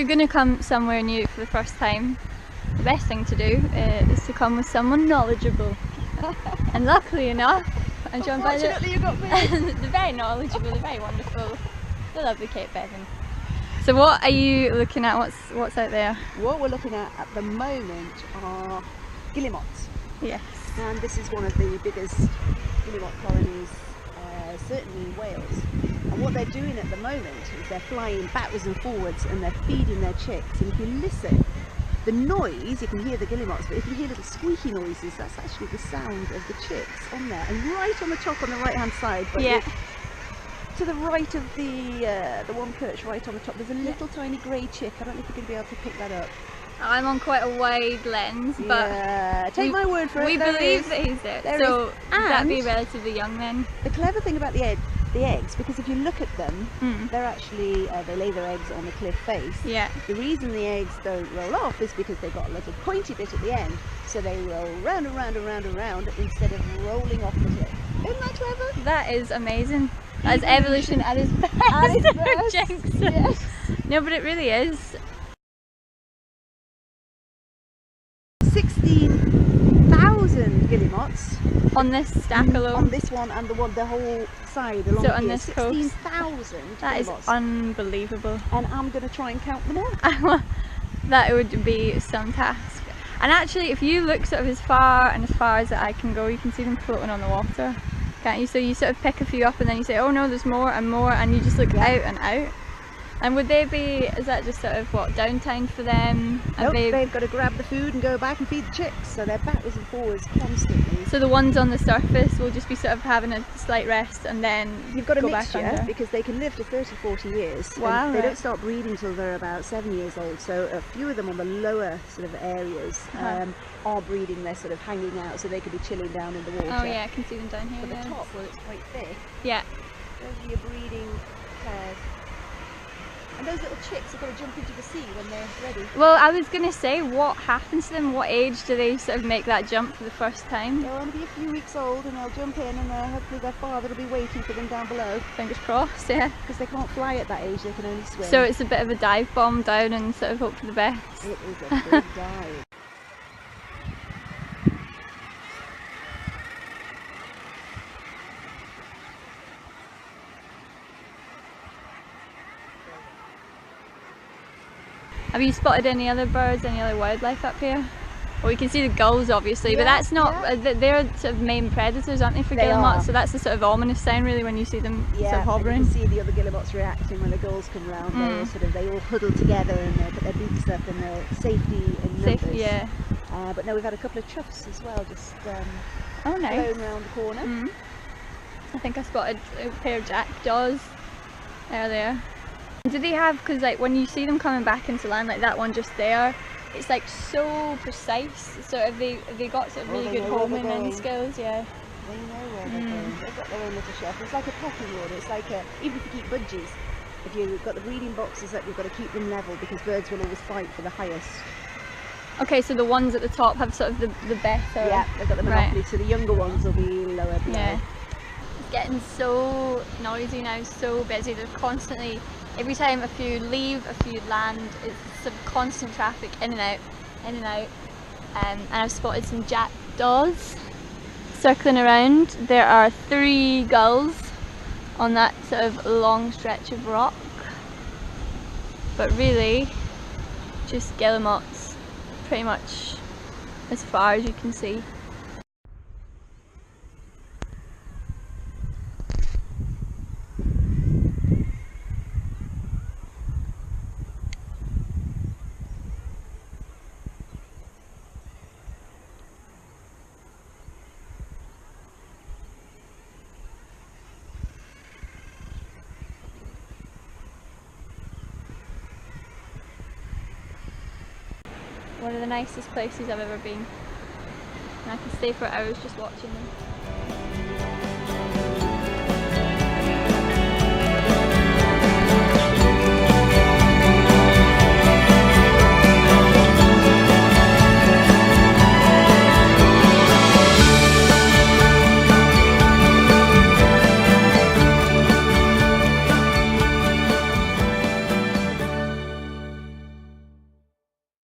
you're going to come somewhere new for the first time, the best thing to do is to come with someone knowledgeable. And luckily enough, I'm joined by the very knowledgeable, the very wonderful, the lovely Kate Bevan. So what are you looking at? What's out there? What we're looking at the moment are guillemots. Yes. And this is one of the biggest guillemot colonies, certainly in Wales. And what they're doing at the moment is they're flying backwards and forwards and they're feeding their chicks. And if you listen, the noise, you can hear the guillemots, but if you hear little squeaky noises, that's actually the sound of the chicks on there. And right on the top on the right hand side, but yeah. To the right of the one perch right on the top, there's a little tiny grey chick. I don't know if you're going to be able to pick that up. I'm on quite a wide lens, but yeah, take my word for it. We believe that he's there. So that'd be relatively young then. The clever thing about the eggs, because if you look at them, they're actually they lay their eggs on the cliff face. Yeah. The reason the eggs don't roll off is because they've got a little pointy bit at the end, so they roll round and round and round and round instead of rolling off the cliff. Isn't that clever? That is amazing. That's evolution at its best. Jinx. Yes. No, but it really is. 16,000 guillemots on this stack alone. On this one and the whole side along so on here. this coast. 16,000 That is unbelievable. And I'm going to try and count them all. That would be some task. And actually, if you look sort of as far as I can go, you can see them floating on the water, can't you? So you sort of pick a few up and then you say, oh no, there's more and more, and you just look out and out. And would they be, is that just sort of what, downtime for them? Nope, they've got to grab the food and go back and feed the chicks, so they're backwards and forwards constantly. So the ones on the surface will just be sort of having a slight rest and then you've got a go mixture, back under. because they can live to 30-40 years. Wow. They don't start breeding until they're about 7 years old, so a few of them on the lower sort of areas are breeding. They're sort of hanging out, so they could be chilling down in the water. Oh yeah, I can see them down here. But the top, where it's quite thick, yeah, those are your breeding pairs. And those little chicks are going to jump into the sea when they're ready. Well, I was going to say, what happens to them? What age do they sort of make that jump for the first time? They'll only be a few weeks old and they'll jump in, and hopefully their father will be waiting for them down below. Fingers crossed, yeah. Because they can't fly at that age, they can only swim. So it's a bit of a dive bomb down and sort of hope for the best. It is a big dive. Have you spotted any other birds, any other wildlife up here? Well, you can see the gulls obviously, but that's not, they're sort of main predators, aren't they, for guillemots? So that's the sort of ominous sign really when you see them sort of hovering. And you can see the other guillemots reacting when the gulls come round. They all huddle together and they put their beaks up, and they're safety in numbers. Yeah. But now we've had a couple of chuffs as well, just oh, nice. flown round the corner. I think I spotted a pair of jackdaws earlier. Do they have, because like when you see them coming back into land, like that one just there, it's like so precise, so have they got sort of really good homing and skills? Yeah. They know where they're going. They've got their own little chef. It's like a pecking order. It's like even if you keep budgies, if you've got the breeding boxes up, you've got to keep them level, because birds will always fight for the highest. Okay, so the ones at the top have sort of the better. Yeah, they've got the monopoly, so the younger ones will be lower below. Yeah. It's getting so noisy now, so busy. There's constantly, every time a few leave, a few land, it's some constant traffic in and out, in and out. And I've spotted some jackdaws circling around. There are 3 gulls on that sort of long stretch of rock. But really, just guillemots, pretty much as far as you can see. One of the nicest places I've ever been, and I can stay for hours just watching them.